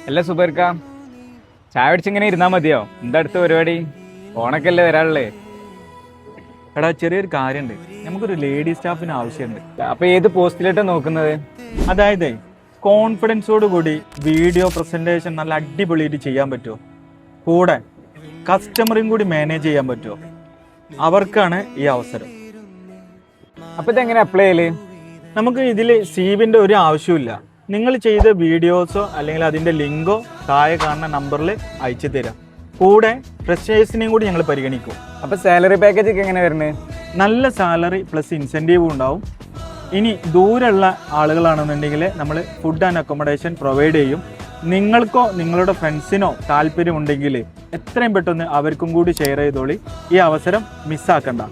അല്ല സുബൈർക്ക, ചായ പിടിച്ചിങ്ങനെ ഇരുന്നാ മതിയോ? എന്താ അടുത്ത പരിപാടി? ഓണൊക്കെ അല്ലേ വരാനുള്ളേ. എടാ ചെറിയൊരു കാര്യമുണ്ട്, നമുക്കൊരു ലേഡി സ്റ്റാഫിന് ആവശ്യമുണ്ട്. അപ്പൊ ഏത് പോസ്റ്റിലേട്ടാ നോക്കുന്നത്? അതായത് കോൺഫിഡൻസോട് കൂടി വീഡിയോ പ്രസന്റേഷൻ നല്ല അടിപൊളിയായിട്ട് ചെയ്യാൻ പറ്റുമോ, കൂടെ കസ്റ്റമറും കൂടി മാനേജ് ചെയ്യാൻ പറ്റുമോ, അവർക്കാണ് ഈ അവസരം. അപ്പൊ ഇതെങ്ങനെ അപ്ലൈ ചെയ്യല്? നമുക്ക് ഇതിൽ സീവിൻ്റെ ഒരു ആവശ്യമില്ല. നിങ്ങൾ ചെയ്ത വീഡിയോസോ അല്ലെങ്കിൽ അതിൻ്റെ ലിങ്കോ താഴെ കാണുന്ന നമ്പറിൽ അയച്ചു തരാം. കൂടെ ഫ്രഷേഴ്സിനെയും കൂടി ഞങ്ങൾ പരിഗണിക്കും. അപ്പൊ സാലറി പാക്കേജ് ഒക്കെ എങ്ങനെ വരുന്നത്? നല്ല സാലറി പ്ലസ് ഇൻസെൻറ്റീവും ഉണ്ടാവും. ഇനി ദൂരമുള്ള ആളുകളാണെന്നുണ്ടെങ്കിൽ നമ്മൾ ഫുഡ് ആൻഡ് അക്കോമഡേഷൻ പ്രൊവൈഡ് ചെയ്യും. നിങ്ങൾക്കോ നിങ്ങളുടെ ഫ്രണ്ട്സിനോ താല്പര്യമുണ്ടെങ്കിൽ എത്രയും പെട്ടെന്ന് അവർക്കും കൂടി ഷെയർ ചെയ്തോളി. ഈ അവസരം മിസ്സാക്കണ്ട.